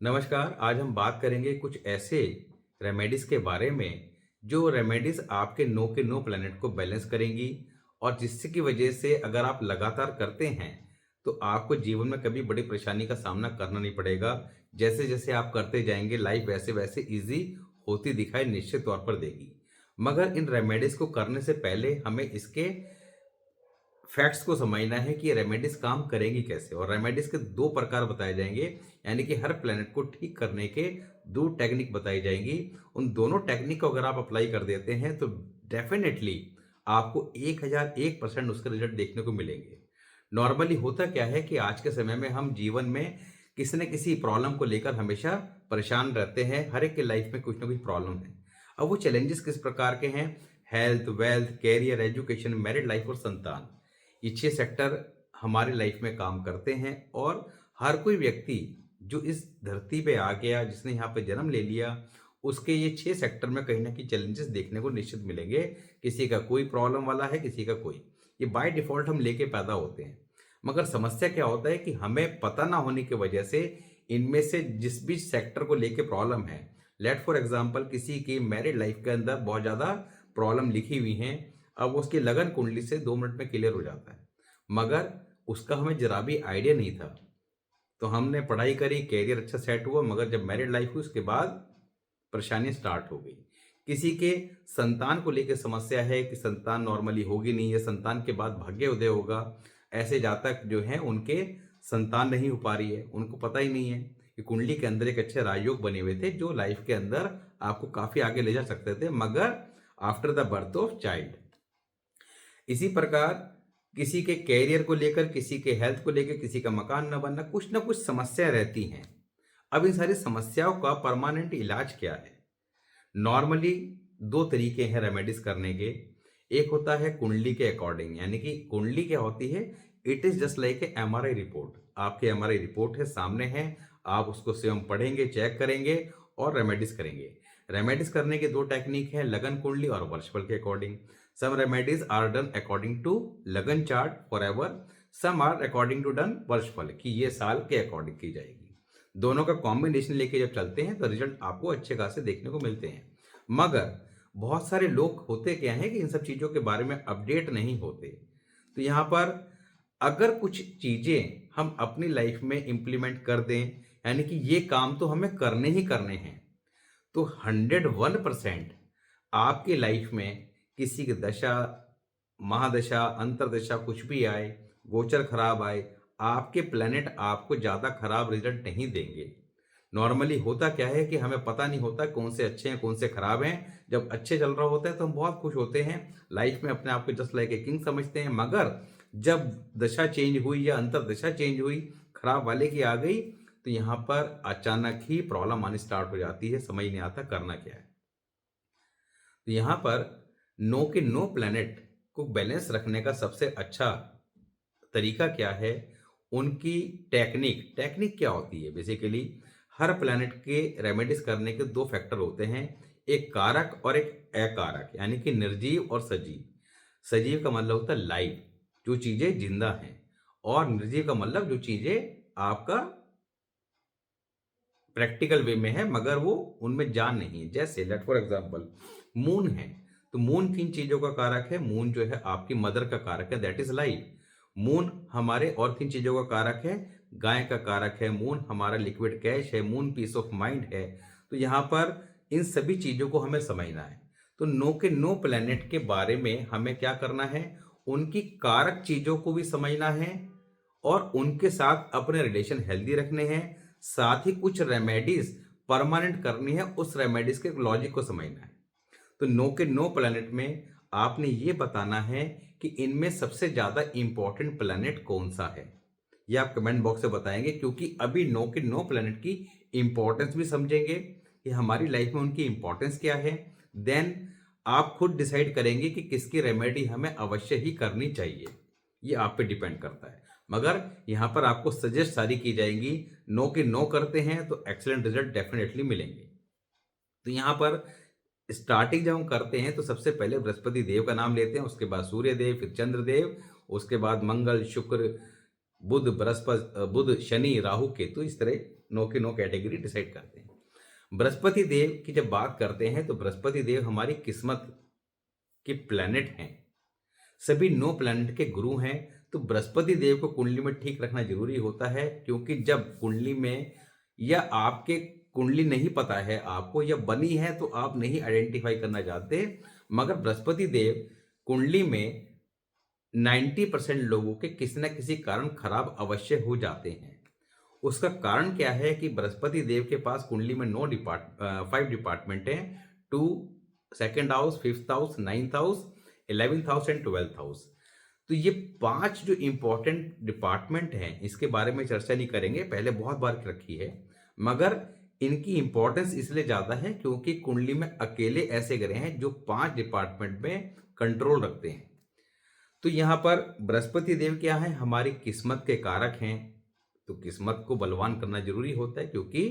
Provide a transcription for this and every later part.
नमस्कार। आज हम बात करेंगे कुछ ऐसे रेमेडीज़ के बारे में जो रेमेडीज़ आपके नो के नो प्लैनेट को बैलेंस करेंगी और जिससे की वजह से अगर आप लगातार करते हैं तो आपको जीवन में कभी बड़ी परेशानी का सामना करना नहीं पड़ेगा। जैसे-जैसे आप करते जाएँगे लाइफ वैसे-वैसे ईज़ी होती दिखाई निश्चित तौर पर देगी। मगर इन रेमेडीज़ को करने से पहले हमें इसके फैक्ट्स को समझना है कि ये रेमेडीज काम करेंगी कैसे और रेमेडीज के दो प्रकार बताए जाएंगे। यानी कि हर प्लेनेट को ठीक करने के दो टेक्निक बताई जाएंगी। उन दोनों टेक्निक को अगर आप अप्लाई कर देते हैं तो डेफिनेटली आपको 1001% उसके रिजल्ट देखने को मिलेंगे। नॉर्मली होता क्या है कि आज के समय में हम जीवन में किसी न किसी प्रॉब्लम को लेकर हमेशा परेशान रहते हैं। हर एक के लाइफ में कुछ ना कुछ प्रॉब्लम है। अब वो चैलेंजेस किस प्रकार के हैं? Health, wealth, career, education, married life और संतान। ये 6 सेक्टर हमारी लाइफ में काम करते हैं और हर कोई व्यक्ति जो इस धरती पे आ गया, जिसने यहाँ पे जन्म ले लिया, उसके ये 6 सेक्टर में कहीं न कहीं चैलेंजेस देखने को निश्चित मिलेंगे। किसी का कोई प्रॉब्लम वाला है, किसी का कोई। ये बाय डिफ़ॉल्ट हम लेके पैदा होते हैं। मगर समस्या क्या होता है कि हमें पता ना होने की वजह से इनमें से जिस भी सेक्टर को लेके प्रॉब्लम है, लेट फॉर एग्ज़ाम्पल किसी की मैरिड लाइफ़ के अंदर बहुत ज़्यादा प्रॉब्लम लिखी हुई हैं। अब उसकी लगन कुंडली से 2 मिनट में क्लियर हो जाता है। मगर उसका हमें ज़रा भी आइडिया नहीं था। तो हमने पढ़ाई करी, करियर अच्छा सेट हुआ, मगर जब मैरिड लाइफ हुई उसके बाद परेशानियाँ स्टार्ट हो गई। किसी के संतान को लेके समस्या है कि संतान नॉर्मली होगी नहीं, या संतान के बाद भाग्य उदय होगा। ऐसे जातक जो हैं उनके संतान नहीं हो पा रही है, उनको पता ही नहीं है कि कुंडली के अंदर एक अच्छे राजयोग बने हुए थे जो लाइफ के अंदर आपको काफ़ी आगे ले जा सकते थे, मगर after the birth of child. इसी प्रकार किसी के कैरियर को लेकर, किसी के हेल्थ को लेकर, किसी का मकान न बनना, कुछ ना कुछ समस्या रहती हैं। अब इन सारी समस्याओं का परमानेंट इलाज क्या है? नॉर्मली 2 तरीके हैं रेमेडीज करने के। एक होता है कुंडली के अकॉर्डिंग, यानी कि कुंडली क्या होती है? It is just like a MRI report. आपकी एमआरआई रिपोर्ट है, सामने है, आप उसको स्वयं पढ़ेंगे, चेक करेंगे और रेमेडीज करेंगे। रेमेडीज करने के 2 टेक्निक हैं, लगन कुंडली और वर्चपल के according. Some remedies are done according to lagan chart forever, some are according to done वर्चपल कि ये साल के अकॉर्डिंग की जाएगी। दोनों का कॉम्बिनेशन लेके जब चलते हैं तो रिजल्ट आपको अच्छे खासे देखने को मिलते हैं। मगर बहुत सारे लोग होते क्या हैं कि इन सब चीज़ों के बारे में अपडेट नहीं होते। तो यहाँ पर अगर कुछ चीज़ें हम अपनी लाइफ में इम्प्लीमेंट कर दें, यानी कि ये काम तो हमें करने ही करने हैं, तो 101% आपकी लाइफ में किसी की दशा, महादशा, अंतरदशा कुछ भी आए, गोचर खराब आए, आपके प्लैनेट आपको ज़्यादा खराब रिजल्ट नहीं देंगे। नॉर्मली होता क्या है कि हमें पता नहीं होता कौन से अच्छे हैं, कौन से खराब हैं। जब अच्छे चल रहा होता है तो हम बहुत खुश होते हैं, लाइफ में अपने आप को जस्ट लाइक ए किंग समझते हैं। मगर जब दशा चेंज हुई या अंतरदशा चेंज हुई, खराब वाले की आ गई, तो यहाँ पर अचानक ही प्रॉब्लम आनी स्टार्ट हो जाती है, समझ नहीं आता करना क्या है। तो यहाँ पर नो के नो प्लैनेट को बैलेंस रखने का सबसे अच्छा तरीका क्या है? उनकी टेक्निक टेक्निक क्या होती है? बेसिकली हर प्लैनेट के रेमेडीज करने के 2 फैक्टर होते हैं, एक कारक और एक अकारक, यानी कि निर्जीव और सजीव। सजीव का मतलब होता है लाइव, जो चीज़ें जिंदा हैं, और निर्जीव का मतलब जो चीज़ें आपका प्रैक्टिकल वे में है मगर वो उनमें जान नहीं है। जैसे लेट फॉर एग्जांपल मून है, तो मून किन चीज़ों का कारक है? मून जो है आपकी मदर का कारक है, दैट इज़ लाइफ। मून हमारे और किन चीज़ों का कारक है? गाय का कारक है। मून हमारा लिक्विड कैश है। मून पीस ऑफ माइंड है। तो यहाँ पर इन सभी चीज़ों को हमें समझना है। तो नो के नो प्लैनेट के बारे में हमें क्या करना है? उनकी कारक चीज़ों को भी समझना है और उनके साथ अपने रिलेशन हेल्दी रखने हैं। साथ ही कुछ रेमेडीज परमानेंट करनी है, उस रेमेडीज के लॉजिक को समझना है। तो नो के नो प्लैनेट में आपने ये बताना है कि इनमें सबसे ज्यादा इंपॉर्टेंट प्लैनेट कौन सा है। ये आप कमेंट बॉक्स से बताएंगे, क्योंकि अभी नो के नो प्लैनेट की इंपॉर्टेंस भी समझेंगे कि हमारी लाइफ में उनकी इंपॉर्टेंस क्या है। देन आप खुद डिसाइड करेंगे कि किसकी रेमेडी हमें अवश्य ही करनी चाहिए। ये आप पे डिपेंड करता है, मगर यहाँ पर आपको सजेस्ट सारी की जाएंगी। नो के नो करते हैं तो एक्सीलेंट रिजल्ट डेफिनेटली मिलेंगे। तो यहाँ पर स्टार्टिंग जब हम करते हैं तो सबसे पहले बृहस्पति देव का नाम लेते हैं, उसके बाद सूर्य देव, फिर चंद्र देव, उसके बाद मंगल, शुक्र, बुध, बृहस्पति, बुध, शनि, राहु, केतु, इस तरह नो की नो कैटेगरी डिसाइड करते हैं। बृहस्पति देव की जब बात करते हैं तो बृहस्पति देव हमारी किस्मत के प्लैनेट हैं। सभी 9 प्लैनेट के गुरु हैं। तो बृहस्पति देव को कुंडली में ठीक रखना जरूरी होता है, क्योंकि जब कुंडली में या आपके कुंडली नहीं पता है आपको, या बनी है तो आप नहीं आइडेंटिफाई करना चाहते, मगर बृहस्पति देव कुंडली में 90% लोगों के किसी न किसी कारण खराब अवश्य हो जाते हैं। उसका कारण क्या है कि बृहस्पति देव के पास कुंडली में 5 डिपार्टमेंट हैं। 2 second house, 5th house, 9th house, 11th house and 12th house. तो ये 5 जो इंपॉर्टेंट डिपार्टमेंट हैं, इसके बारे में चर्चा नहीं करेंगे, पहले बहुत बार रखी है, मगर इनकी इंपॉर्टेंस इसलिए ज्यादा है क्योंकि कुंडली में अकेले ऐसे ग्रह हैं जो 5 डिपार्टमेंट में कंट्रोल रखते हैं। तो यहां पर बृहस्पति देव क्या है, हमारी किस्मत के कारक हैं। तो किस्मत को बलवान करना जरूरी होता है, क्योंकि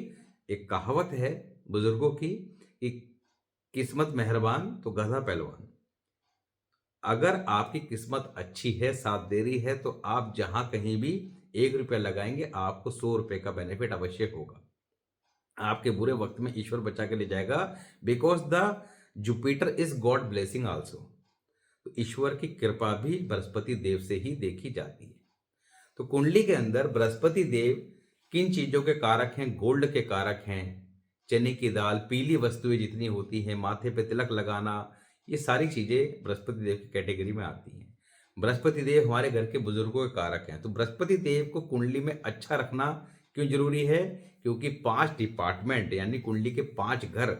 एक कहावत है बुजुर्गों की कि किस्मत मेहरबान तो गधा पहलवान। अगर आपकी किस्मत अच्छी है, साथ दे रही है, तो आप जहां कहीं भी 1 रुपया लगाएंगे आपको 100 रुपए का बेनिफिट अवश्य होगा। आपके बुरे वक्त में ईश्वर बचा के ले जाएगा, because the Jupiter is God blessing also. तो ईश्वर की कृपा भी बृहस्पति देव से ही देखी जाती है। तो कुंडली के अंदर बृहस्पति देव किन चीजों के कारक हैं? गोल्ड के कारक हैं। चने की दाल, पीली वस्तुएं जितनी होती हैं, माथे पे तिलक लगाना, ये सारी चीजें बृहस्पति देव की कैटेगरी में आती हैं। बृहस्पति देव हमारे घर के बुजुर्गों के कारक हैं। तो बृहस्पति देव को कुंडली में अच्छा रखना क्यों जरूरी है? क्योंकि 5 डिपार्टमेंट यानी कुंडली के 5 घर,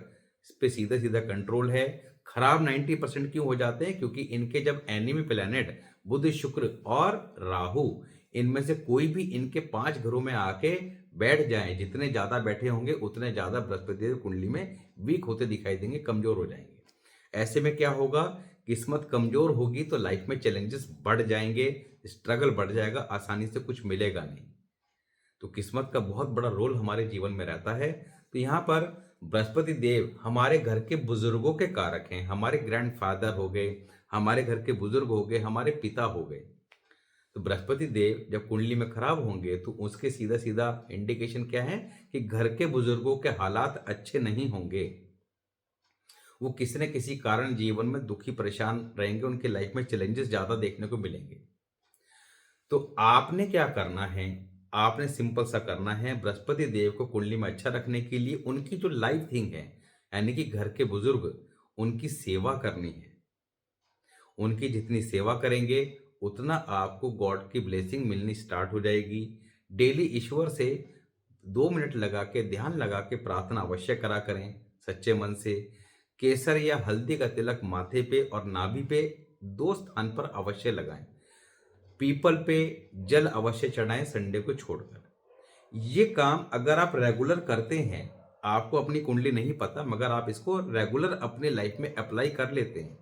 इस पे सीधा सीधा कंट्रोल है। खराब 90% क्यों हो जाते हैं? क्योंकि इनके जब एनिमी प्लैनेट बुध, शुक्र और राहु, इनमें से कोई भी इनके 5 घरों में आके बैठ जाएं, जितने ज्यादा बैठे होंगे उतने ज्यादा बृहस्पति देव कुंडली में वीक होते दिखाई देंगे, कमजोर हो जाएंगे। ऐसे में क्या होगा? किस्मत कमजोर होगी तो लाइफ में चैलेंजेस बढ़ जाएंगे, स्ट्रगल बढ़ जाएगा, आसानी से कुछ मिलेगा नहीं। तो किस्मत का बहुत बड़ा रोल हमारे जीवन में रहता है। तो यहाँ पर बृहस्पति देव हमारे घर के बुजुर्गों के कारक हैं। हमारे ग्रैंडफादर हो गए, हमारे घर के बुजुर्ग हो गए, हमारे पिता हो गए। तो बृहस्पति देव जब कुंडली में खराब होंगे तो उसके सीधा सीधा इंडिकेशन क्या है कि घर के बुजुर्गों के हालात अच्छे नहीं होंगे। वो किसी न किसी कारण जीवन में दुखी परेशान रहेंगे, उनके लाइफ में चैलेंजेस ज्यादा देखने को मिलेंगे। तो आपने क्या करना है? आपने सिंपल सा करना है, बृहस्पति देव को कुंडली में अच्छा रखने के लिए उनकी जो लाइफ थिंग है, यानी कि घर के बुजुर्ग, उनकी सेवा करनी है। उनकी जितनी सेवा करेंगे उतना आपको गॉड की ब्लेसिंग मिलनी स्टार्ट हो जाएगी। डेली ईश्वर से 2 मिनट लगा के, ध्यान लगा के प्रार्थना अवश्य करा करें सच्चे मन से। केसर या हल्दी का तिलक माथे पे और नाभि पे 2 स्थान पर अवश्य लगाएं। पीपल पे जल अवश्य चढ़ाएं संडे को छोड़कर। ये काम अगर आप रेगुलर करते हैं, आपको अपनी कुंडली नहीं पता मगर आप इसको रेगुलर अपने लाइफ में अप्लाई कर लेते हैं,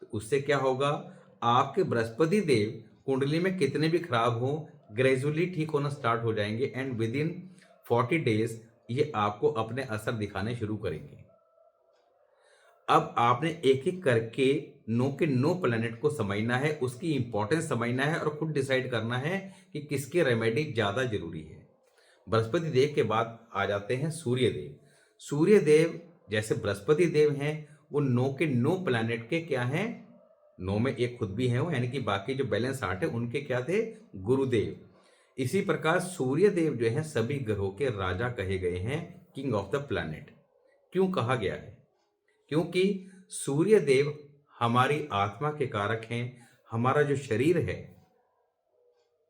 तो उससे क्या होगा? आपके बृहस्पति देव कुंडली में कितने भी खराब हो, ग्रेजुअली ठीक होना स्टार्ट हो जाएंगे एंड विद इन 40 डेज ये आपको अपने असर दिखाने शुरू करेंगे। अब आपने एक एक करके 9 के 9 प्लैनेट को समझना है, उसकी इंपॉर्टेंस समझना है और खुद डिसाइड करना है कि किसकी रेमेडी ज्यादा जरूरी है। बृहस्पति देव के बाद आ जाते हैं सूर्य देव। सूर्य देव जैसे बृहस्पति देव हैं, वो 9 के 9 प्लैनेट के क्या हैं? 9 में एक खुद भी है वो, यानी कि बाकी जो बैलेंस 8 है उनके क्या थे? गुरुदेव। इसी प्रकार सूर्य देव जो है सभी ग्रहों के राजा कहे गए हैं, किंग ऑफ द प्लैनेट। क्यों कहा गया है? क्योंकि सूर्य देव हमारी आत्मा के कारक हैं। हमारा जो शरीर है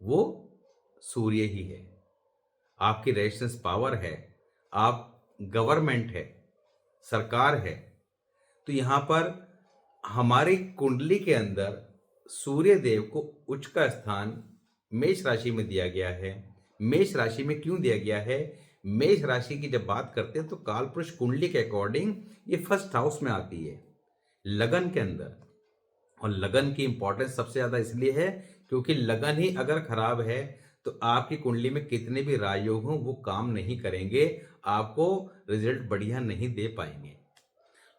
वो सूर्य ही है। आपकी रेजिस्टेंस पावर है, आप गवर्नमेंट है, सरकार है। तो यहां पर हमारी कुंडली के अंदर सूर्य देव को उच्च का स्थान मेष राशि में दिया गया है। मेष राशि में क्यों दिया गया है? मेष राशि की जब बात करते हैं तो कालपुरुष कुंडली के अकॉर्डिंग ये फर्स्ट हाउस में आती है, लगन के अंदर। और लगन की इंपॉर्टेंस सबसे ज्यादा इसलिए है क्योंकि लगन ही अगर खराब है तो आपकी कुंडली में कितने भी राजयोग हों वो काम नहीं करेंगे, आपको रिजल्ट बढ़िया नहीं दे पाएंगे।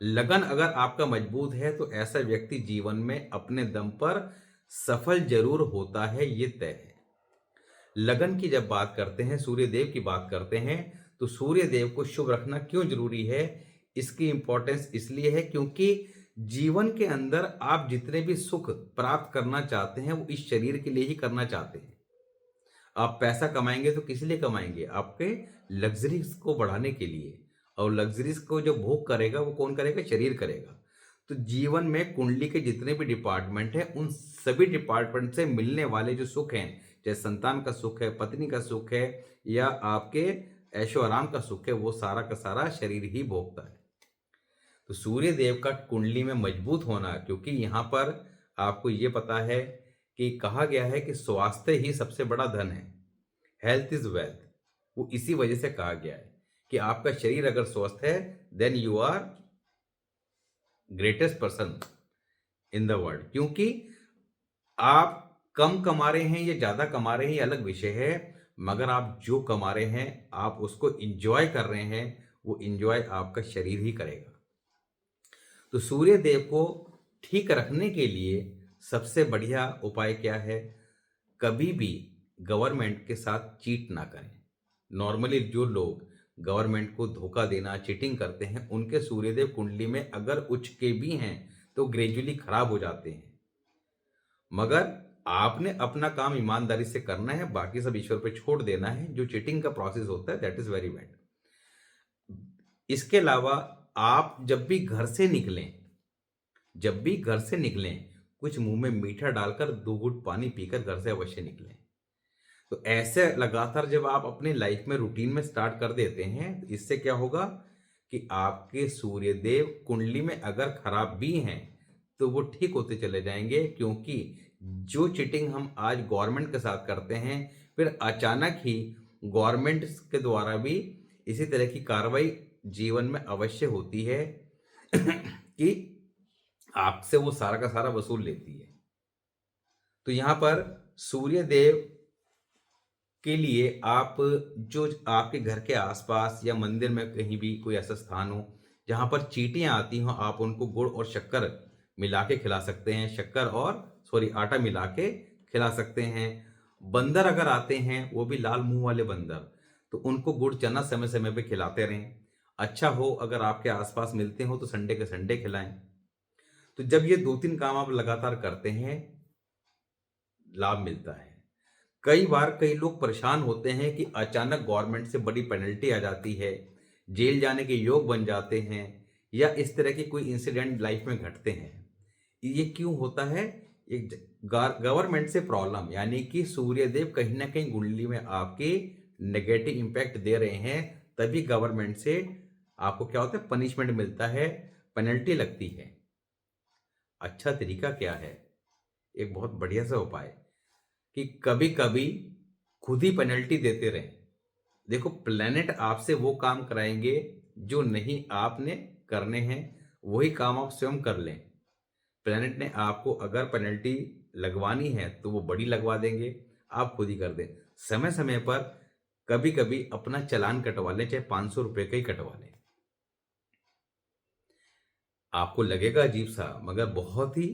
लगन अगर आपका मजबूत है तो ऐसा व्यक्ति जीवन में अपने दम पर सफल जरूर होता है, ये तय है। लगन की जब बात करते हैं, सूर्य देव की बात करते हैं, तो सूर्य देव को शुभ रखना क्यों ज़रूरी है? इसकी इम्पोर्टेंस इसलिए है क्योंकि जीवन के अंदर आप जितने भी सुख प्राप्त करना चाहते हैं, वो इस शरीर के लिए ही करना चाहते हैं। आप पैसा कमाएँगे तो किस लिए कमाएँगे? आपके लग्ज़रीज़ को बढ़ाने के लिए, और लग्ज़रीज़ को जो भोग करेगा वो कौन करेगा? शरीर करेगा। तो जीवन में कुंडली के जितने भी डिपार्टमेंट हैं, उन सभी डिपार्टमेंट से मिलने वाले जो सुख हैं, चाहे संतान का सुख है, पत्नी का सुख है या आपके ऐशो-आराम का सुख है, वो सारा का सारा शरीर ही भोगता है। तो सूर्य देव का कुंडली में मजबूत होना, क्योंकि यहाँ पर आपको ये पता है कि कहा गया है कि स्वास्थ्य ही सबसे बड़ा धन है। Health is wealth. वो इसी वजह से कहा गया है कि आपका शरीर अगर स्वस्थ है, then you are greatest person in the world. क्योंकि आप कम कमा रहे हैं या ज्यादा कमा रहे हैं, ये अलग विषय है, मगर आप जो कमा रहे हैं, आप उसको इंजॉय कर रहे हैं, वो इंजॉय आपका शरीर ही करेगा। तो सूर्य देव को ठीक रखने के लिए सबसे बढ़िया उपाय क्या है? कभी भी गवर्नमेंट के साथ चीट ना करें। नॉर्मली जो लोग गवर्नमेंट को धोखा देना, चीटिंग करते हैं, उनके सूर्यदेव कुंडली में अगर उच्च के भी हैं, तो ग्रेजुअली खराब हो जाते हैं। मगर आपने अपना काम ईमानदारी से करना है, बाकी सब ईश्वर पे छोड़ देना है। जो चीटिंग का प्रोसेस होता है, दैट इज वेरी बैड। इसके अलावा आप जब भी घर से निकलें, कुछ मुंह में मीठा डालकर 2 घूंट पानी पीकर घर से अवश्य निकलें। तो ऐसे लगातार जब आप अपनी लाइफ में रूटीन में स्टार्ट कर देते हैं, तो इससे क्या होगा कि आपके सूर्यदेव कुंडली में अगर खराब भी हैं, तो वो ठीक होते चले जाएंगे। क्योंकि जो चीटिंग हम आज गवर्नमेंट के साथ करते हैं, फिर अचानक ही गवर्नमेंट के द्वारा भी इसी तरह की कार्रवाई जीवन में अवश्य होती है कि आपसे वो सारा का सारा वसूल लेती है। तो यहाँ पर सूर्य देव के लिए आप जो आपके घर के आसपास या मंदिर में कहीं भी कोई ऐसा स्थान हो जहाँ पर चींटियाँ आती हों, आप उनको गुड़ और शक्कर मिला के खिला सकते हैं। शक्कर और सॉरी आटा मिला के खिला सकते हैं। बंदर अगर आते हैं, वो भी लाल मुंह वाले बंदर, तो उनको गुड़ चना समय समय पे खिलाते रहें। अच्छा हो अगर आपके आसपास मिलते हो तो संडे के संडे खिलाएं। तो जब ये 2-3 काम आप लगातार करते हैं, लाभ मिलता है। कई बार कई लोग परेशान होते हैं कि अचानक गवर्नमेंट से बड़ी पेनल्टी आ जाती है, जेल जाने के योग बन जाते हैं, या इस तरह के कोई इंसिडेंट लाइफ में घटते हैं। ये क्यों होता है? एक गवर्नमेंट से प्रॉब्लम, यानी कि सूर्यदेव कहीं ना कहीं कुंडली में आपके नेगेटिव इंपैक्ट दे रहे हैं, तभी गवर्नमेंट से आपको क्या होता है? पनिशमेंट मिलता है, पेनल्टी लगती है। अच्छा तरीका क्या है? एक बहुत बढ़िया सा उपाय कि कभी कभी खुद ही पेनल्टी देते रहें। देखो, प्लेनेट आपसे वो काम कराएंगे जो नहीं आपने करने हैं, वही काम आप स्वयं कर लें। प्लेनेट ने आपको अगर पेनल्टी लगवानी है तो वो बड़ी लगवा देंगे, आप खुद ही कर दें। समय समय पर कभी कभी अपना चालान कटवा लें, चाहे 500 रुपए का ही कटवा लें। आपको लगेगा अजीब सा, मगर बहुत ही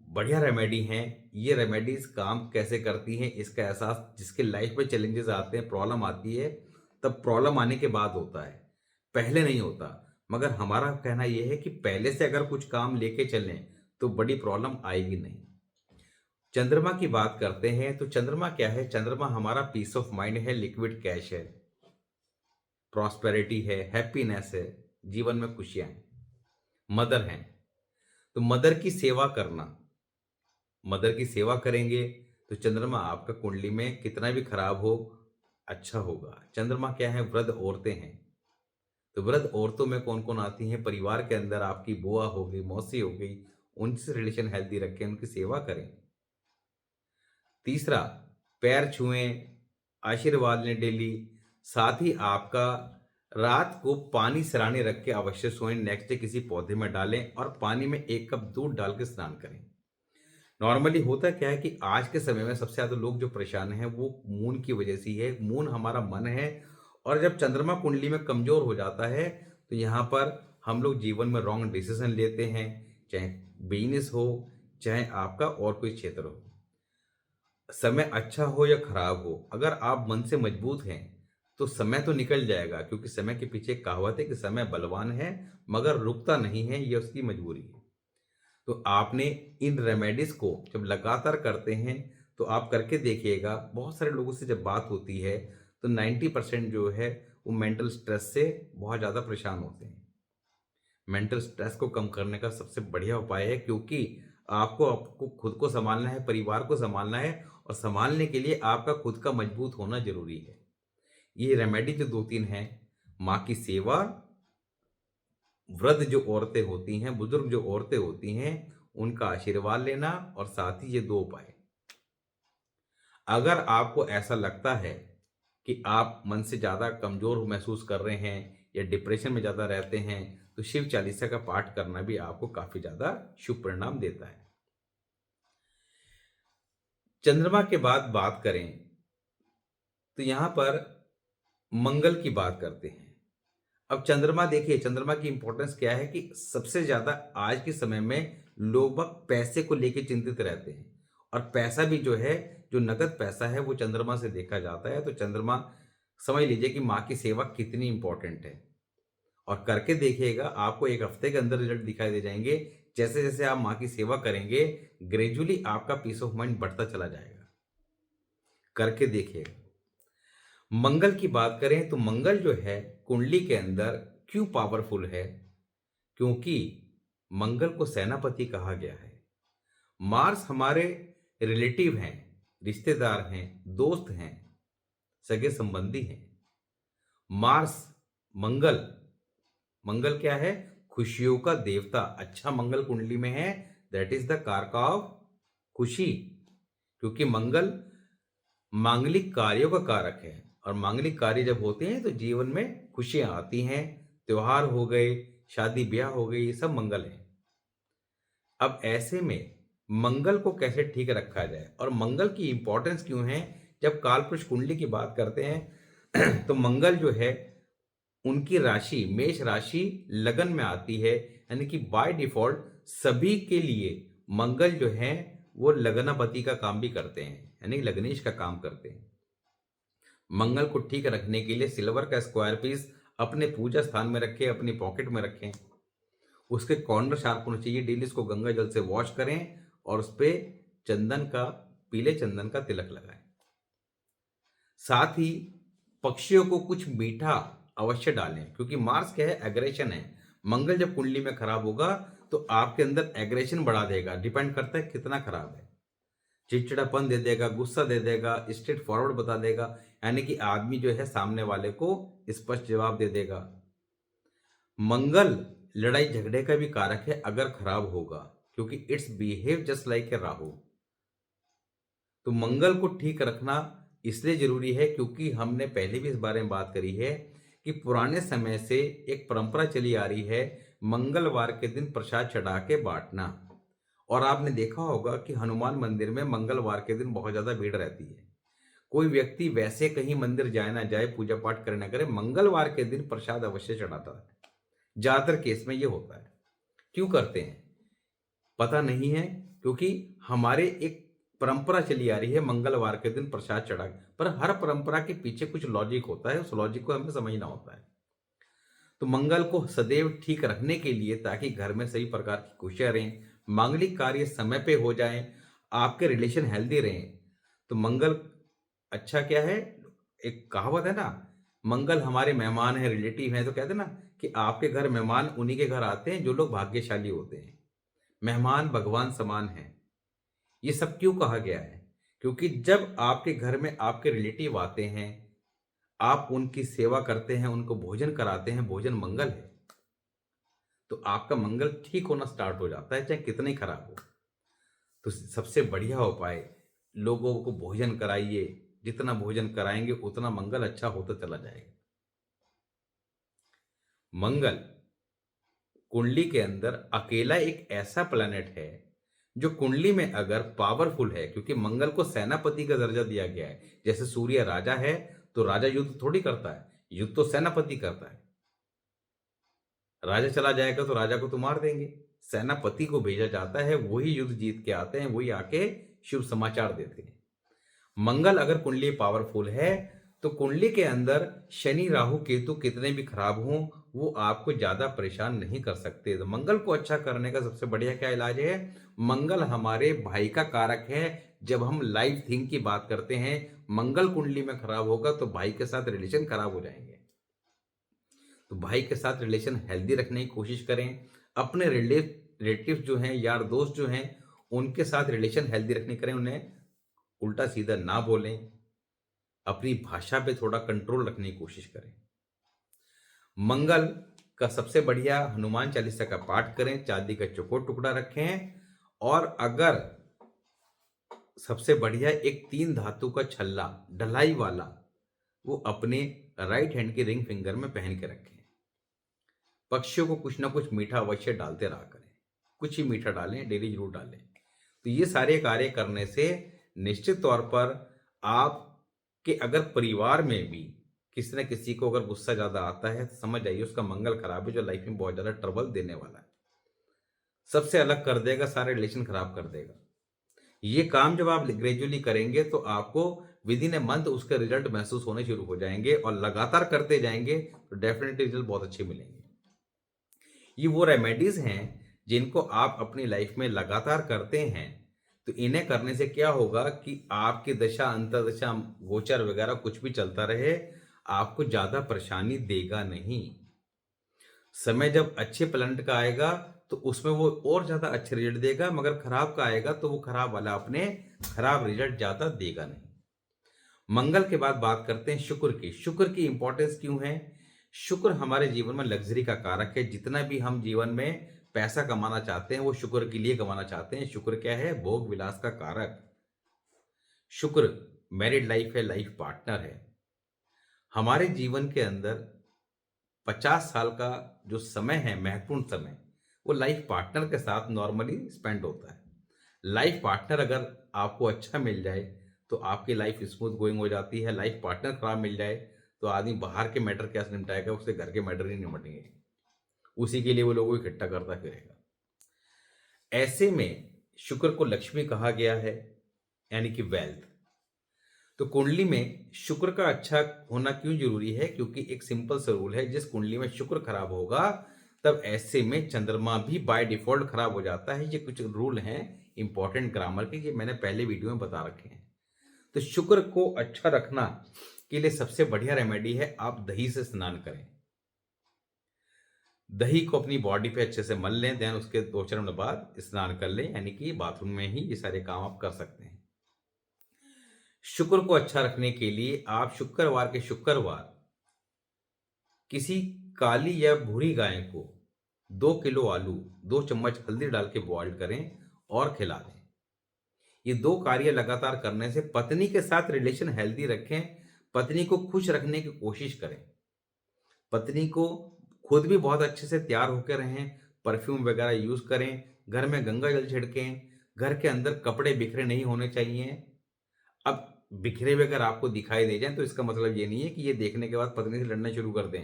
बढ़िया रेमेडी हैं। ये रेमेडीज काम कैसे करती हैं, इसका एहसास जिसके लाइफ में चैलेंजेस आते हैं, प्रॉब्लम आती है, तब प्रॉब्लम आने के बाद होता है, पहले नहीं होता। मगर हमारा कहना यह है कि पहले से अगर कुछ काम लेके चलें तो बड़ी प्रॉब्लम आएगी नहीं। चंद्रमा की बात करते हैं, तो चंद्रमा क्या है? चंद्रमा हमारा पीस ऑफ माइंड है, लिक्विड कैश है, प्रॉस्पेरिटी है, हैप्पीनेस है, जीवन में खुशियां हैं, मदर हैं। तो मदर की सेवा करना, मदर की सेवा करेंगे तो चंद्रमा आपका कुंडली में कितना भी खराब हो, अच्छा होगा। चंद्रमा क्या है? वृद्ध औरतें हैं। तो वृद्ध औरतों में कौन कौन आती हैं? परिवार के अंदर आपकी बुआ हो गई, मौसी हो गई, उनसे रिलेशन हेल्दी रखें, उनकी सेवा करें। तीसरा, पैर छुएं, आशीर्वाद लें डेली। साथ ही आपका रात को पानी सिराने रख के अवश्य सोएं, नेक्स्ट डे किसी पौधे में डालें और पानी में 1 कप दूध डाल के स्नान करें। नॉर्मली होता क्या है कि आज के समय में सबसे ज्यादा लोग जो परेशान हैं वो मून की वजह से ही है। मून हमारा मन है, और जब चंद्रमा कुंडली में कमजोर हो जाता है, तो यहाँ पर हम लोग जीवन में रॉन्ग डिसीजन लेते हैं, चाहे बिजनेस हो, चाहे आपका और कोई क्षेत्र हो। समय अच्छा हो या खराब हो, अगर आप मन से मजबूत हैं, तो समय तो निकल जाएगा, क्योंकि समय के पीछे एक कहावत है कि समय बलवान है, मगर रुकता नहीं है, ये उसकी मजबूरी है। तो आपने इन रेमेडीज़ को जब लगातार करते हैं, तो आप करके देखिएगा, बहुत सारे लोगों से जब बात होती है, तो 90% जो है, वो मेंटल स्ट्रेस से बहुत ज़्यादा परेशान होते हैं। मेंटल स्ट्रेस को कम करने का सबसे बढ़िया उपाय है, क्योंकि आपको आपको खुद को सँभालना है, परिवार को सँभालना है और सँभालने के लिए आपका खुद का मजबूत होना ज़रूरी है। ये रेमेडी जो 2-3 हैं, माँ की सेवा, वृद्ध जो औरतें होती हैं, बुजुर्ग जो औरतें होती हैं, उनका आशीर्वाद लेना और साथ ही ये 2 उपाय। अगर आपको ऐसा लगता है कि आप मन से ज़्यादा कमज़ोर महसूस कर रहे हैं या डिप्रेशन में ज़्यादा रहते हैं, तो शिव चालीसा का पाठ करना भी आपको काफ़ी ज़्यादा शुभ परिणाम देता है। चंद्रमा के बाद बात करें, तो यहाँ पर मंगल की बात करते हैं। अब चंद्रमा देखिए, चंद्रमा की इंपॉर्टेंस क्या है कि सबसे ज़्यादा आज के समय में लोग बाग पैसे को लेके चिंतित रहते हैं, और पैसा भी जो है, जो नकद पैसा है, वो चंद्रमा से देखा जाता है। तो चंद्रमा, समझ लीजिए कि माँ की सेवा कितनी इंपॉर्टेंट है, और करके देखिएगा, आपको 1 हफ्ते के अंदर रिजल्ट दिखाई दे जाएँगे। जैसे-जैसे आप माँ की सेवा करेंगे, ग्रेजुअली आपका पीस ऑफ माइंड बढ़ता चला जाएगा। करके देखिएगा। मंगल की बात करें, तो मंगल जो है कुंडली के अंदर क्यों पावरफुल है? क्योंकि मंगल को सेनापति कहा गया है। मार्स हमारे रिलेटिव हैं, रिश्तेदार हैं, दोस्त हैं, सगे संबंधी हैं। मार्स, मंगल, मंगल क्या है? खुशियों का देवता। अच्छा मंगल कुंडली में है, दैट इज द कारक ऑफ खुशी, क्योंकि मंगल मांगलिक कार्यों का कारक है, और मांगलिक कार्य जब होते हैं तो जीवन में खुशियां आती हैं। त्योहार हो गए, शादी ब्याह हो गई, ये सब मंगल है। अब ऐसे में मंगल को कैसे ठीक रखा जाए और मंगल की इंपॉर्टेंस क्यों है? जब कालपुरुष कुंडली की बात करते हैं तो मंगल जो है, उनकी राशि मेष राशि लगन में आती है, यानी कि बाय डिफॉल्ट सभी के लिए मंगल जो है, वो लग्नापति का काम भी करते हैं, यानी लग्नेश का काम करते हैं। मंगल को ठीक रखने के लिए सिल्वर का स्क्वायर पीस अपने पूजा स्थान में रखें, अपनी पॉकेट में रखें। उसके कॉर्नर शार्प होने चाहिए। डेली इसको गंगा जल से वॉश करें और उस पे चंदन का, पीले चंदन का तिलक लगाएं। साथ ही पक्षियों को कुछ मीठा अवश्य डालें, क्योंकि मार्स क्या है? एग्रेशन है। मंगल जब कुंडली में खराब होगा, तो आपके अंदर एग्रेशन बढ़ा देगा। डिपेंड करता है कितना खराब है। चिड़चिड़ापन दे देगा, गुस्सा दे देगा, स्ट्रेट फॉरवर्ड बता देगा, यानी कि आदमी जो है सामने वाले को स्पष्ट जवाब दे देगा। मंगल लड़ाई झगड़े का भी कारक है अगर खराब होगा, क्योंकि it's behave just like a Rahu. तो मंगल को ठीक रखना इसलिए जरूरी है क्योंकि हमने पहले भी इस बारे में बात करी है कि पुराने समय से एक परंपरा चली आ रही है, मंगलवार के दिन प्रसाद चढ़ा के बांटना। और आपने देखा होगा कि हनुमान मंदिर में मंगलवार के दिन बहुत ज्यादा भीड़ रहती है। कोई व्यक्ति वैसे कहीं मंदिर जाए ना जाए, पूजा पाठ करे ना करे, मंगलवार के दिन प्रसाद अवश्य चढ़ाता है। ज्यादातर केस में ये होता है। क्यों करते हैं पता नहीं है, क्योंकि हमारे एक परंपरा चली आ रही है मंगलवार के दिन प्रसाद चढ़ा, पर हर परंपरा के पीछे कुछ लॉजिक होता है, उस लॉजिक को हमें समझना होता है। तो मंगल को सदैव ठीक रखने के लिए, ताकि घर में सभी प्रकार की खुशियां रहें, मांगलिक कार्य समय पे हो जाएं, आपके रिलेशन हेल्दी रहें, तो मंगल अच्छा क्या है? एक कहावत है ना, मंगल हमारे मेहमान हैं, रिलेटिव हैं, तो कहते हैं ना कि आपके घर मेहमान उन्हीं के घर आते हैं जो लोग भाग्यशाली होते हैं। मेहमान भगवान समान हैं। ये सब क्यों कहा गया है? क्योंकि जब आपके घर में आपके रिलेटिव आते हैं, आप उनकी सेवा करते हैं, उनको भोजन कराते हैं, भोजन मंगल है, तो आपका मंगल ठीक होना स्टार्ट हो जाता है, चाहे कितना ही खराब हो। तो सबसे बढ़िया उपाय, लोगों को भोजन कराइए। जितना भोजन कराएंगे उतना मंगल अच्छा होता चला जाएगा। मंगल कुंडली के अंदर अकेला एक ऐसा प्लैनेट है जो कुंडली में अगर पावरफुल है, क्योंकि मंगल को सेनापति का दर्जा दिया गया है। जैसे सूर्य राजा है, तो राजा युद्ध थोड़ी करता है, युद्ध तो सेनापति करता है। राजा चला जाएगा तो राजा को तो मार देंगे, सेनापति को भेजा जाता है, वही युद्ध जीत के आते हैं, वही आके शुभ समाचार देते हैं। मंगल अगर कुंडली पावरफुल है तो कुंडली के अंदर शनि राहु केतु कितने भी खराब हों वो आपको ज्यादा परेशान नहीं कर सकते। तो मंगल को अच्छा करने का सबसे बढ़िया क्या इलाज है? मंगल हमारे भाई का कारक है। जब हम लाइफ थिंग की बात करते हैं, मंगल कुंडली में खराब होगा तो भाई के साथ रिलेशन खराब हो जाएंगे। तो भाई के साथ रिलेशन हेल्दी रखने की कोशिश करें। अपने रिलेटिव जो हैं, यार दोस्त जो हैं, उनके साथ रिलेशन हेल्दी रखने करें। उन्हें उल्टा सीधा ना बोलें। अपनी भाषा पे थोड़ा कंट्रोल रखने की कोशिश करें। मंगल का सबसे बढ़िया हनुमान चालीसा का पाठ करें, चांदी का चौकोर टुकड़ा रखें, और अगर सबसे बढ़िया एक 3 धातु का छल्ला ढलाई वाला वो अपने राइट हैंड के रिंग फिंगर में पहन के रखें। पक्षियों को कुछ ना कुछ मीठा अवश्य डालते रहा करें। कुछ ही मीठा डालें, डेली जरूर डालें। तो ये सारे कार्य करने से निश्चित तौर पर आपके अगर परिवार में भी किसी न किसी को अगर गुस्सा ज्यादा आता है तो समझ जाइए उसका मंगल खराब है, जो लाइफ में बहुत ज्यादा ट्रबल देने वाला है। सबसे अलग कर देगा, सारे रिलेशन खराब कर देगा। ये काम जब आप ग्रेजुअली करेंगे तो आपको विद इन ए मंथ उसके रिजल्ट महसूस होने शुरू हो जाएंगे, और लगातार करते जाएंगे तो डेफिनेटली रिजल्ट बहुत अच्छे मिलेंगे। ये वो रेमेडीज हैं जिनको आप अपनी लाइफ में लगातार करते हैं। तो इन्हें करने से क्या होगा कि आपकी दशा अंतर्दशा गोचर वगैरह कुछ भी चलता रहे, आपको ज्यादा परेशानी देगा नहीं। समय जब अच्छे प्लैनेट का आएगा तो उसमें वो और ज्यादा अच्छे रिजल्ट देगा, मगर खराब का आएगा तो वो खराब वाला अपने खराब रिजल्ट ज्यादा देगा नहीं। मंगल के बाद बात करते हैं शुक्र की। शुक्र की इंपॉर्टेंस क्यों है? शुक्र हमारे जीवन में लग्जरी का कारक है। जितना भी हम जीवन में पैसा कमाना चाहते हैं वो शुक्र के लिए कमाना चाहते हैं। शुक्र क्या है? भोग विलास का कारक। शुक्र मैरिड लाइफ है, लाइफ पार्टनर है। हमारे जीवन के अंदर 50 साल का जो समय है, महत्वपूर्ण समय, वो लाइफ पार्टनर के साथ नॉर्मली स्पेंड होता है। लाइफ पार्टनर अगर आपको अच्छा मिल जाए तो आपकी लाइफ स्मूथ गोइंग हो जाती है। लाइफ पार्टनर खराब मिल जाए तो आदमी बाहर के मैटर क्या निपटाएगा, उससे घर के मैटर ही निपटेंगे। उसी के लिए वो लोगों को इकट्ठा करता फिरेगा। ऐसे में शुक्र को लक्ष्मी कहा गया है, यानी कि वेल्थ। तो कुंडली में शुक्र का अच्छा होना क्यों जरूरी है? क्योंकि एक सिंपल सा रूल है, जिस कुंडली में शुक्र खराब होगा तब ऐसे में चंद्रमा भी बाय डिफॉल्ट खराब हो जाता है। ये कुछ रूल हैं इंपॉर्टेंट ग्रामर के, ये मैंने पहले वीडियो में बता रखे हैं। तो शुक्र को अच्छा रखना के लिए सबसे बढ़िया रेमेडी है आप दही से स्नान करें। दही को अपनी बॉडी पे अच्छे से मल लें, देन उसके 2-4 मिनट बाद स्नान कर लें, यानी कि बाथरूम में ही ये सारे काम आप कर सकते हैं। शुक्र को अच्छा रखने के लिए आप शुक्रवार के शुक्रवार किसी काली या भूरी गाय को 2 किलो आलू, 2 चम्मच हल्दी डाल के बॉइल करें और खिला दें। ये 2 कार्य लगातार करने से पत्नी के साथ रिलेशन हेल्दी रखें। पत्नी को खुश रखने की कोशिश करें। पत्नी को खुद भी बहुत अच्छे से तैयार होकर रहें, परफ्यूम वगैरह यूज करें, घर में गंगा जल छिड़कें, घर के अंदर कपड़े बिखरे नहीं होने चाहिए। अब बिखरे हुए अगर आपको दिखाई दे जाए तो इसका मतलब ये नहीं है कि ये देखने के बाद पत्नी से लड़ना शुरू कर दें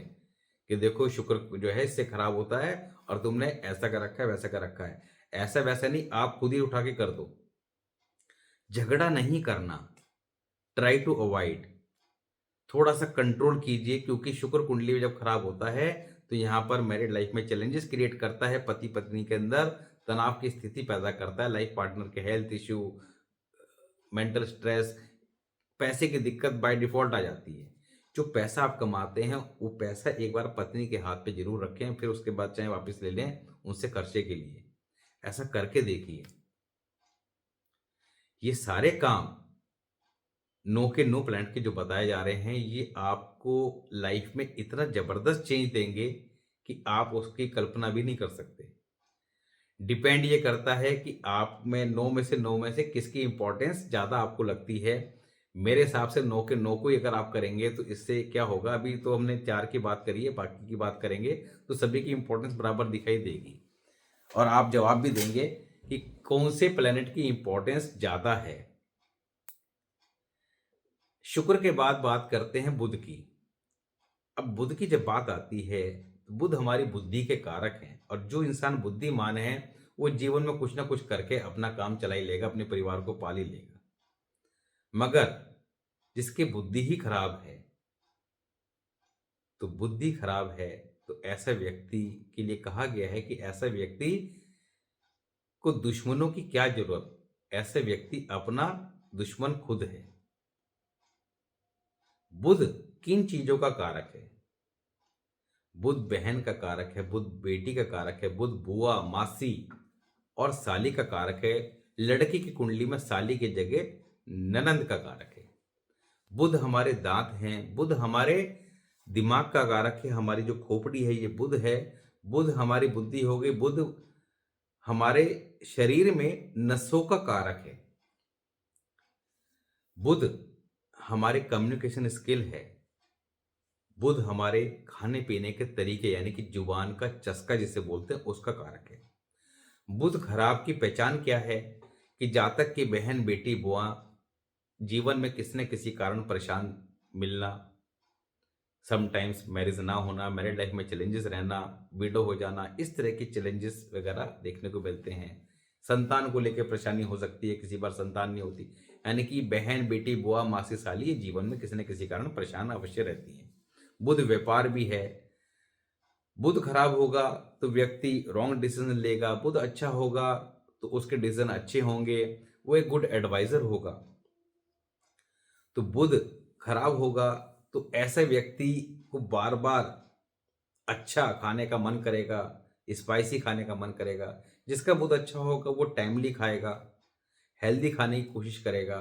कि देखो शुक्र जो है इससे खराब होता है और तुमने ऐसा कर रखा है, वैसा कर रखा है। ऐसा वैसा नहीं, आप खुद ही उठा के कर दो। झगड़ा नहीं करना, ट्राई टू अवॉइड। थोड़ा सा कंट्रोल कीजिए, क्योंकि शुक्र कुंडली में जब खराब होता है तो यहाँ पर मैरिड लाइफ में चैलेंजेस क्रिएट करता है। पति पत्नी के अंदर तनाव की स्थिति पैदा करता है। लाइफ पार्टनर के हेल्थ इश्यू, मेंटल स्ट्रेस, पैसे की दिक्कत बाय डिफॉल्ट आ जाती है। जो पैसा आप कमाते हैं वो पैसा एक बार पत्नी के हाथ पे जरूर रखें, फिर उसके बाद चाहे वापस ले लें उनसे खर्चे के लिए। ऐसा करके देखिए। ये सारे काम नो के नो प्लांट के जो बताए जा रहे हैं ये आपको लाइफ में इतना जबरदस्त चेंज देंगे कि आप उसकी कल्पना भी नहीं कर सकते। डिपेंड ये करता है कि आप में 9 में से किसकी इंपॉर्टेंस ज्यादा आपको लगती है। मेरे हिसाब से नो के नो को ही अगर आप करेंगे तो इससे क्या होगा, अभी तो हमने 4 की बात करी है, बाकी की बात करेंगे तो सभी की इंपॉर्टेंस बराबर दिखाई देगी और आप जवाब भी देंगे कि कौन से प्लेनेट की इंपॉर्टेंस ज्यादा है। शुक्र के बाद बात करते हैं बुध की। अब बुध की जब बात आती है तो बुध हमारी बुद्धि के कारक हैं, और जो इंसान बुद्धिमान है वो जीवन में कुछ ना कुछ करके अपना काम चला ही लेगा, अपने परिवार को पाल ही लेगा। मगर जिसकी बुद्धि ही खराब है, तो बुद्धि खराब है, तो ऐसा व्यक्ति के लिए कहा गया है कि ऐसा व्यक्ति को दुश्मनों की क्या जरूरत, ऐसे व्यक्ति अपना दुश्मन खुद है। बुध किन चीजों का कारक है? बुध बहन का कारक है, बुध बेटी का कारक है, बुध बुआ, मासी और साली का कारक है। लड़की की कुंडली में साली की जगह ननंद का कारक है। बुध हमारे दांत हैं, बुध हमारे दिमाग का कारक है, हमारी जो खोपड़ी है ये बुध है। बुध हमारी बुद्धि हो गई, बुध हमारे शरीर में नसों का कारक है। बुध हमारे कम्युनिकेशन स्किल है। बुध हमारे खाने पीने के तरीके यानी कि जुबान का चस्का जिसे बोलते हैं उसका कारक है। बुध खराब की पहचान क्या है? कि जातक की बहन, बेटी, बुआ जीवन में किसी न किसी कारण परेशान मिलना, समटाइम्स मैरिज ना होना, मैरिड लाइफ में चैलेंजेस रहना, विडो हो जाना, इस तरह के चैलेंजेस वगैरह देखने को मिलते हैं। संतान को लेकर परेशानी हो सकती है, किसी बार संतान नहीं होती, यानी कि बहन, बेटी, बुआ, मासी, साली ये जीवन में किसी न किसी कारण परेशान अवश्य रहती है। बुध व्यापार भी है। बुध खराब होगा तो व्यक्ति रॉन्ग डिसीजन लेगा, बुध अच्छा होगा तो उसके डिसीजन अच्छे होंगे, वो एक गुड एडवाइजर होगा। तो बुध खराब होगा तो ऐसे व्यक्ति को बार बार अच्छा खाने का मन करेगा, स्पाइसी खाने का मन करेगा। जिसका बुध अच्छा होगा वो टाइमली खाएगा, हेल्दी खाने की कोशिश करेगा,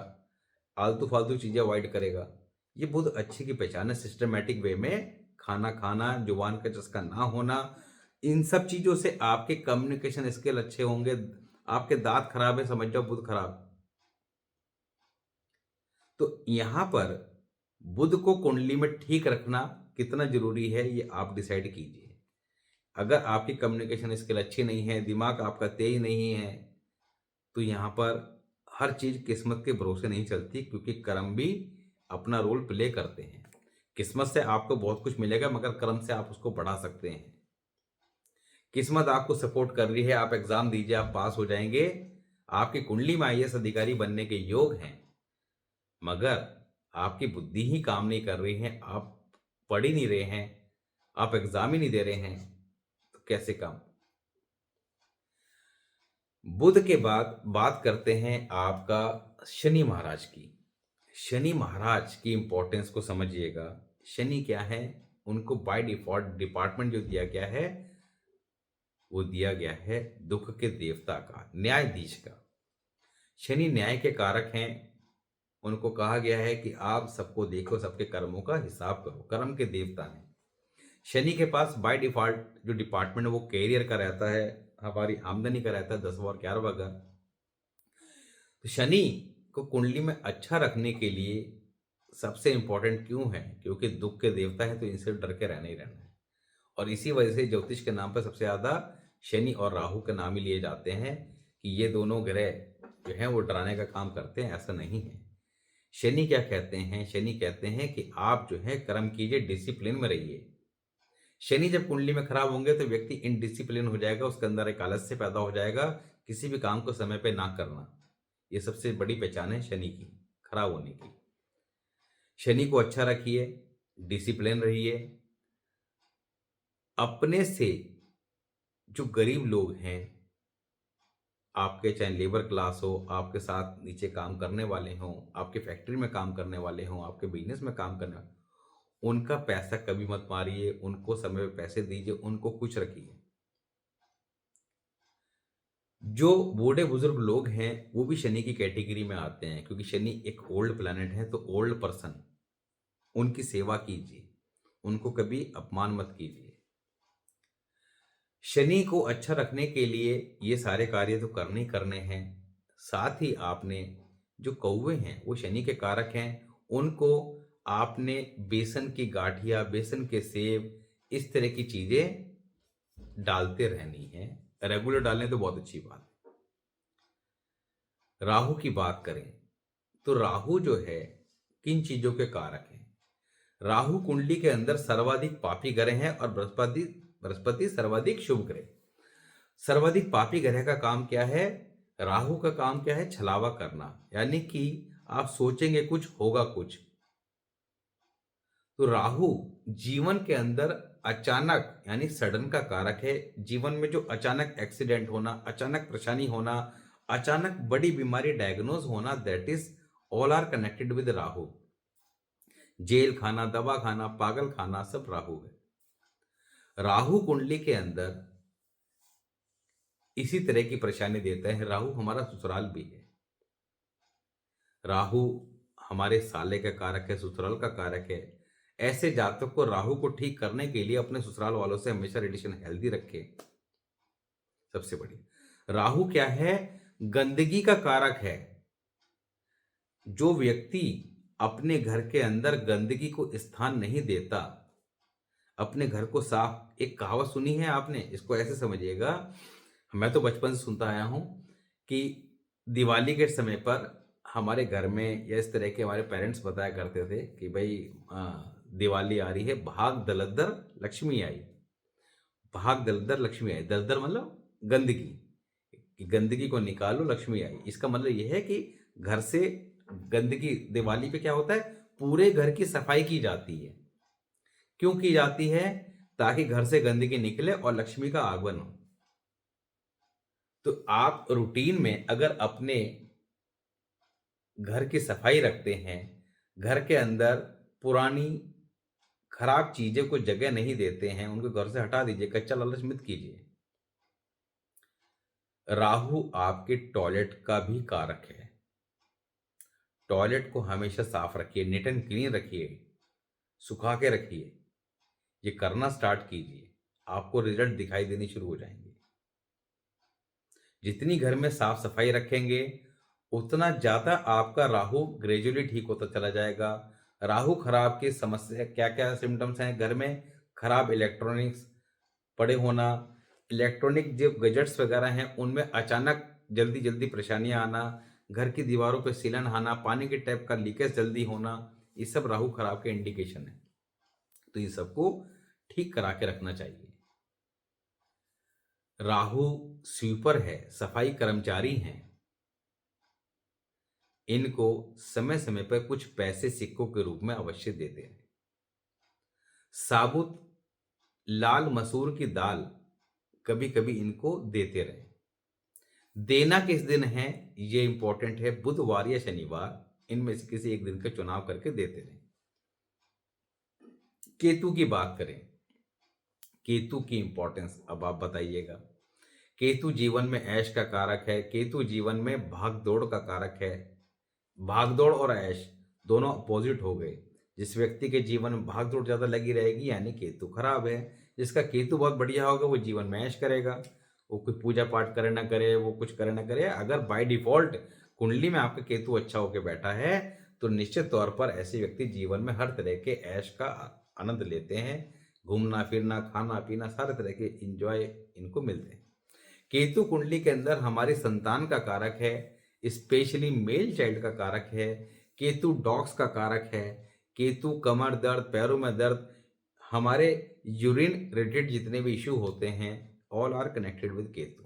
आलतू फालतू चीज़ें अवॉइड करेगा। ये बुध अच्छे की पहचान है। सिस्टमेटिक वे में खाना खाना, जुबान का चस्का ना होना, इन सब चीज़ों से आपके कम्युनिकेशन स्किल अच्छे होंगे। आपके दांत खराब है, समझ जाओ बुध खराब। तो यहाँ पर बुध को कुंडली में ठीक रखना कितना जरूरी है ये आप डिसाइड कीजिए। अगर आपकी कम्युनिकेशन स्किल अच्छी नहीं है, दिमाग आपका तेज नहीं है, तो यहाँ पर हर चीज किस्मत के भरोसे नहीं चलती, क्योंकि कर्म भी अपना रोल प्ले करते हैं। किस्मत से आपको बहुत कुछ मिलेगा, मगर कर्म से आप उसको बढ़ा सकते हैं। किस्मत आपको सपोर्ट कर रही है, आप एग्जाम दीजिए, आप पास हो जाएंगे, आपकी कुंडली में आईएएस अधिकारी बनने के योग हैं, मगर आपकी बुद्धि ही काम नहीं कर रही है, आप पढ़ ही नहीं रहे हैं, आप एग्जाम ही नहीं दे रहे हैं, तो कैसे काम? बुध के बाद बात करते हैं आपका शनि महाराज की। शनि महाराज की इंपॉर्टेंस को समझिएगा। शनि क्या है? उनको बाय डिफॉल्ट डिपार्टमेंट जो दिया गया है वो दिया गया है दुख के देवता का, न्यायाधीश का। शनि न्याय के कारक हैं। उनको कहा गया है कि आप सबको देखो, सबके कर्मों का हिसाब करो, कर्म के देवता हैं। शनि के पास बाय डिफॉल्ट जो डिपार्टमेंट है वो कैरियर का रहता है, हमारी आमदनी का रहता है, 10वां और 11वां घर। तो शनि को कुंडली में अच्छा रखने के लिए सबसे इंपॉर्टेंट क्यों है? क्योंकि दुख के देवता है, तो इनसे डर के रहना ही रहना है। और इसी वजह से ज्योतिष के नाम पर सबसे ज्यादा शनि और राहु के नाम ही लिए जाते हैं कि ये दोनों ग्रह जो हैं वो डराने का काम करते हैं। ऐसा नहीं है। शनि क्या कहते हैं? शनि कहते हैं कि आप जो है कर्म कीजिए, डिसिप्लिन में रहिए। शनि जब कुंडली में खराब होंगे तो व्यक्ति इनडिसिप्लिन हो जाएगा, उसके अंदर एक आलस्य पैदा हो जाएगा, किसी भी काम को समय पे ना करना। ये सबसे बड़ी पहचान है शनि की खराब होने की। शनि को अच्छा रखिए, डिसिप्लिन रहिए। अपने से जो गरीब लोग हैं, आपके चाहे लेबर क्लास हो, आपके साथ नीचे काम करने वाले हों, आपके फैक्ट्री में काम करने वाले हों, आपके बिजनेस में काम करने वाले, उनका पैसा कभी मत मारिए, उनको समय पे पैसे दीजिए, उनको खुश रखिए। जो बूढ़े बुजुर्ग लोग हैं वो भी शनि की कैटेगरी में आते हैं, क्योंकि शनि एक ओल्ड प्लैनेट है। तो ओल्ड पर्सन, उनकी सेवा कीजिए, उनको कभी अपमान मत कीजिए। शनि को अच्छा रखने के लिए ये सारे कार्य तो करने ही करने हैं। साथ ही आपने जो कौवे हैं वो शनि के कारक हैं, उनको आपने बेसन की गाठिया, बेसन के सेब, इस तरह की चीजें डालते रहनी है। रेगुलर डालें तो बहुत अच्छी बात है। राहु की बात करें तो राहु जो है किन चीजों के कारक हैं? राहु कुंडली के अंदर सर्वाधिक पापी ग्रह है और बृहस्पति बृहस्पति सर्वाधिक शुभ ग्रह। सर्वाधिक पापी ग्रह का काम क्या है? राहु का काम क्या है? छलावा करना, यानी कि आप सोचेंगे कुछ, होगा कुछ। तो राहु जीवन के अंदर अचानक यानी सडन का कारक है। जीवन में जो अचानक एक्सीडेंट होना, अचानक परेशानी होना, अचानक बड़ी बीमारी डायग्नोज होना, that is all are connected with Rahu. Jail खाना, दवा खाना, पागल खाना, सब राहु है। राहु कुंडली के अंदर इसी तरह की परेशानी देता है। राहु हमारा ससुराल भी है। राहु हमारे साले का कारक है, ससुराल का कारक है। ऐसे जातक को राहु को ठीक करने के लिए अपने ससुराल वालों से हमेशा रिलेशन हेल्दी रखे। सबसे बड़ी राहु क्या है? गंदगी का कारक है। जो व्यक्ति अपने घर के अंदर गंदगी को स्थान नहीं देता, अपने घर को साफ, एक कहावत सुनी है आपने, इसको ऐसे समझिएगा, मैं तो बचपन से सुनता आया हूं कि दिवाली के समय पर हमारे घर में या इस तरह के हमारे पेरेंट्स बताया करते थे कि भाई दिवाली आ रही है, भाग दलदर लक्ष्मी आई। भाग दलदर लक्ष्मी आई, दलदर मतलब गंदगी, कि गंदगी को निकालो लक्ष्मी आई। इसका मतलब यह है कि घर से गंदगी, दिवाली पे क्या होता है, पूरे घर की सफाई की जाती है। क्यों की जाती है? ताकि घर से गंदगी निकले और लक्ष्मी का आगमन हो। तो आप रूटीन में अगर अपने घर की सफाई रखते हैं, घर के अंदर पुरानी खराब चीजें को जगह नहीं देते हैं, उनको घर से हटा दीजिए, कच्चा लालच मत कीजिए। राहु आपके टॉयलेट का भी कारक है। टॉयलेट को हमेशा साफ रखिए, नीट एंड क्लीन रखिए, सुखा के रखिए। ये करना स्टार्ट कीजिए, आपको रिजल्ट दिखाई देने शुरू हो जाएंगे। जितनी घर में साफ सफाई रखेंगे उतना ज्यादा आपका राहु ग्रेजुअली ठीक होता चला जाएगा। राहु खराब की समस्या क्या क्या सिम्टम्स हैं घर में? खराब इलेक्ट्रॉनिक्स पड़े होना, इलेक्ट्रॉनिक जो गैजेट्स वगैरह हैं उनमें अचानक जल्दी जल्दी परेशानियां आना, घर की दीवारों पर सीलन आना, पानी के टैप का लीकेज जल्दी होना, ये सब राहु खराब के इंडिकेशन है। तो ये सबको ठीक करा के रखना चाहिए। राहु स्वीपर है, सफाई कर्मचारी हैं। इनको समय समय पर कुछ पैसे सिक्कों के रूप में अवश्य देते हैं। साबुत लाल मसूर की दाल कभी कभी इनको देते रहे। देना किस दिन है ये इंपॉर्टेंट है, बुधवार या शनिवार, इनमें से किसी एक दिन का चुनाव करके देते रहे। केतु की बात करें, केतु की इंपॉर्टेंस अब आप बताइएगा। केतु जीवन में ऐश का कारक है। केतु जीवन में भाग दौड़ का कारक है। भागदौड़ और ऐश दोनों अपोजिट हो गए। जिस व्यक्ति के जीवन में भागदौड़ ज्यादा लगी रहेगी यानी केतु खराब है। जिसका केतु बहुत बढ़िया होगा वो जीवन में ऐश करेगा। वो कोई पूजा पाठ करे ना करे, वो कुछ करे ना करे, अगर बाय डिफॉल्ट कुंडली में आपका केतु अच्छा होकर बैठा है तो निश्चित तौर पर ऐसे व्यक्ति जीवन में हर तरह के ऐश का आनंद लेते हैं। घूमना फिरना, खाना पीना, सारे तरह के इंजॉय इनको मिलते हैं। केतु कुंडली के अंदर हमारी संतान का कारक है, स्पेशली मेल चाइल्ड का कारक है। केतु डॉग्स का कारक है। केतु कमर दर्द, पैरों में दर्द, हमारे यूरिन रिलेटेड जितने भी इश्यू होते हैं all are connected with Ketu.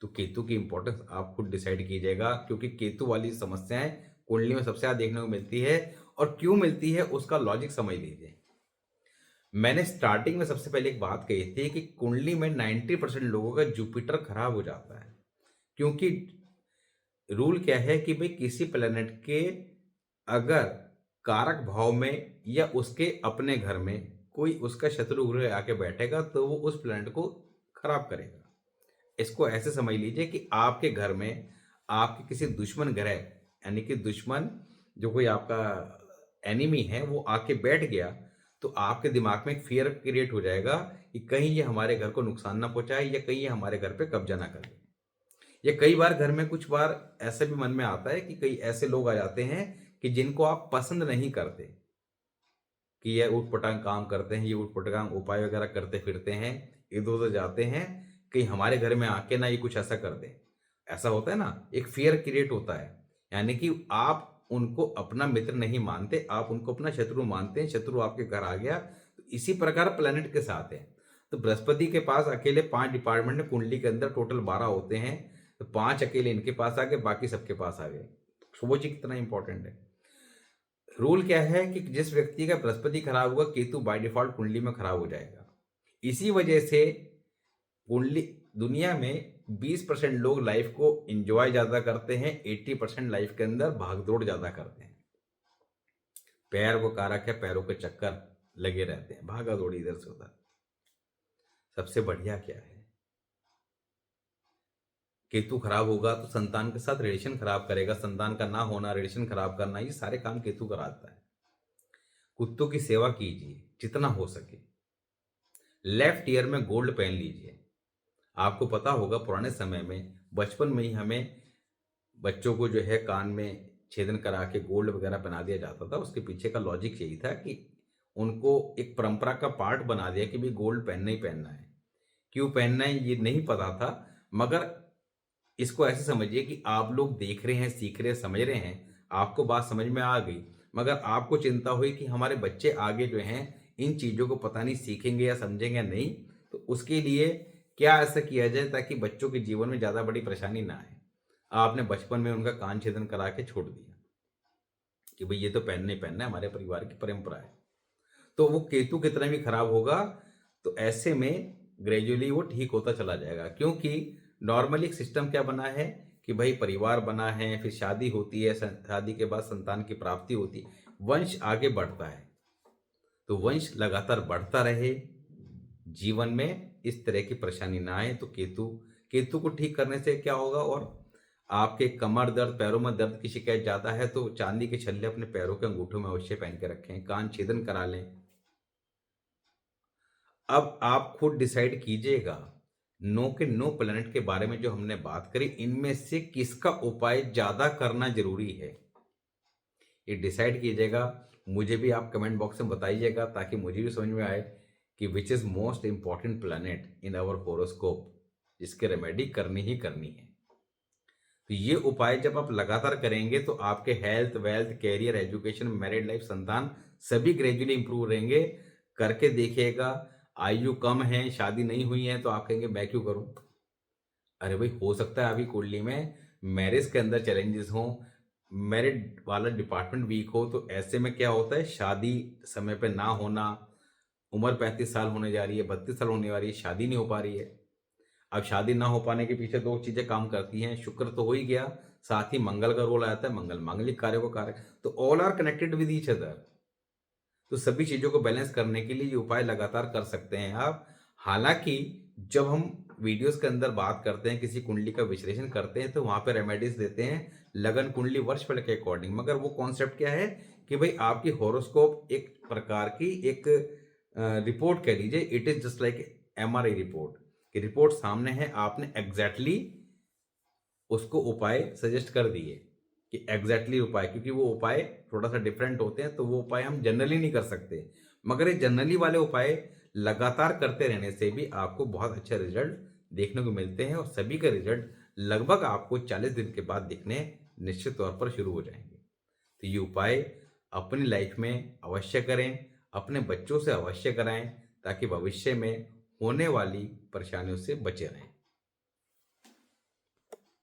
तो केतु की इंपॉर्टेंस आप खुद डिसाइड कीजिएगा, क्योंकि केतु वाली समस्याएं कुंडली में सबसे ज्यादा देखने को मिलती है। और क्यों मिलती है उसका लॉजिक समझ लीजिए। मैंने स्टार्टिंग में सबसे पहले एक बात कही थी कि कुंडली में 90% लोगों का जुपिटर खराब हो जाता है। क्योंकि रूल क्या है कि भाई किसी प्लेनेट के अगर कारक भाव में या उसके अपने घर में कोई उसका शत्रु ग्रह आके बैठेगा तो वो उस प्लेनेट को खराब करेगा। इसको ऐसे समझ लीजिए कि आपके घर में आपके किसी दुश्मन ग्रह यानी कि दुश्मन जो कोई आपका एनिमी है वो आके बैठ गया तो आपके दिमाग में एक फियर क्रिएट हो जाएगा कि कहीं ये हमारे घर को नुकसान ना पहुंचाए या कहीं ये हमारे घर पे कब्जा ना कर ले। या कई बार घर में कुछ बार ऐसे भी मन में आता है कि कई ऐसे लोग आ जाते हैं कि जिनको आप पसंद नहीं करते, कि ये उटपटांग काम करते हैं, ये उटपटांग उपाय वगैरह करते फिरते हैं, इधर उधर जाते हैं, कहीं हमारे घर में आके ना ये कुछ ऐसा कर दे। ऐसा होता है ना, एक फियर क्रिएट होता है। यानी कि आप उनको अपना मित्र नहीं मानते, आप उनको अपना शत्रु मानते हैं। शत्रु आपके घर आ गया तो इसी प्रकार प्लेनेट के साथ है। तो बृहस्पति के पास अकेले 5 डिपार्टमेंट में कुंडली के अंदर टोटल 12 होते हैं, तो 5 अकेले इनके पास आ गए, बाकी सबके पास आ गए। सोचिए कितना इंपॉर्टेंट है। रूल क्या है कि जिस व्यक्ति का बृहस्पति खराब हुआ, केतु बाय डिफॉल्ट कुंडली में खराब हो जाएगा। इसी वजह से कुंडली दुनिया में 20% लोग लाइफ को एंजॉय ज्यादा करते हैं, 80% लाइफ के अंदर भागदौड़ ज्यादा करते हैं। पैर को कारक है, पैरों के चक्कर लगे रहते हैं, भागा दौड़ी इधर से उधर। सबसे बढ़िया क्या है, केतु खराब होगा तो संतान के साथ रिलेशन खराब करेगा, संतान का ना होना, रिलेशन खराब करना, ये सारे काम केतु कराता है। कुत्तों की सेवा कीजिए जितना हो सके। लेफ्ट ईयर में गोल्ड पहन लीजिए। आपको पता होगा पुराने समय में, बचपन में ही हमें बच्चों को जो है कान में छेदन करा के गोल्ड वगैरह पहना दिया जाता था। उसके पीछे का लॉजिक यही था कि उनको एक परंपरा का पार्ट बना दिया कि भाई गोल्ड पहनना ही पहनना है। क्यों पहनना है ये नहीं पता था, मगर इसको ऐसे समझिए कि आप लोग देख रहे हैं, सीख रहे हैं, समझ रहे हैं, आपको बात समझ में आ गई, मगर आपको चिंता हुई कि हमारे बच्चे आगे जो हैं इन चीज़ों को पता नहीं सीखेंगे या समझेंगे या नहीं। तो उसके लिए क्या ऐसा किया जाए ताकि बच्चों के जीवन में ज़्यादा बड़ी परेशानी ना आए। आपने बचपन में उनका कान छेदन करा के छोड़ दिया कि भाई ये तो पहनना ही पहनना है, हमारे परिवार की परंपरा है। तो वो केतु कितना भी खराब होगा तो ऐसे में ग्रेजुअली वो ठीक होता चला जाएगा। क्योंकि नॉर्मली एक सिस्टम क्या बना है कि भाई परिवार बना है, फिर शादी होती है, शादी के बाद संतान की प्राप्ति होती है, वंश आगे बढ़ता है। तो वंश लगातार बढ़ता रहे, जीवन में इस तरह की परेशानी ना आए। तो केतु केतु को ठीक करने से क्या होगा, और आपके कमर दर्द, पैरों में दर्द की शिकायत ज़्यादा है तो चांदी के छल्ले अपने पैरों के अंगूठों में अवश्य पहन के रखें, कान छेदन करा लें। अब आप खुद डिसाइड कीजिएगा, नो के नो प्लैनेट के बारे में जो हमने बात करी, इनमें से किसका उपाय ज़्यादा करना जरूरी है, ये डिसाइड कीजिएगा। मुझे भी आप कमेंट बॉक्स में बताइएगा ताकि मुझे भी समझ में आए कि which is most important planet in our horoscope, जिसके रेमेडी करनी ही करनी है। तो ये उपाय जब आप लगातार करेंगे तो आपके health, wealth, career, education, married life, संतान सभी ग्रेजुअली इंप्रूव रहेंगे। करके देखिएगा। आयु कम है, शादी नहीं हुई है तो आप कहेंगे मैं क्यों करूं। अरे भाई, हो सकता है अभी कुंडली में मैरिज के अंदर चैलेंजेस हों, मैरिड वाला डिपार्टमेंट वीक हो, तो ऐसे में क्या होता है, शादी समय पे ना होना, उम्र 35 साल होने जा रही है, 32 साल होने वाली है, शादी नहीं हो पा रही है। अब शादी ना हो पाने के पीछे दो चीजें काम करती हैं, शुक्र तो हो ही गया, साथ ही मंगल का रोल आता है, मंगल मांगलिक कार्यों को कारक, तो all are connected with each other. तो सभी चीजों को बैलेंस करने के लिए ये उपाय लगातार कर सकते हैं आप। हालांकि जब हम वीडियोस के अंदर बात करते हैं, किसी कुंडली का विश्लेषण करते हैं, तो वहां पे रेमेडीज देते हैं लगन कुंडली वर्षफल के अकॉर्डिंग। मगर वो कॉन्सेप्ट क्या है कि भाई आपकी होरोस्कोप एक प्रकार की एक रिपोर्ट कह लीजिए, it is just like MRI report की रिपोर्ट सामने है, आपने एग्जैक्टली उसको उपाय सजेस्ट कर दिए कि एग्जैक्टली उपाय, क्योंकि वो उपाय थोड़ा सा डिफरेंट होते हैं तो वो उपाय हम जनरली नहीं कर सकते। मगर ये जनरली वाले उपाय लगातार करते रहने से भी आपको बहुत अच्छे रिजल्ट देखने को मिलते हैं, और सभी का रिजल्ट लगभग आपको 40 दिन के बाद दिखने निश्चित तौर पर शुरू हो जाएंगे। तो ये उपाय अपनी लाइफ में अवश्य करें, अपने बच्चों से अवश्य कराएं, ताकि भविष्य में होने वाली परेशानियों से बचे रहें।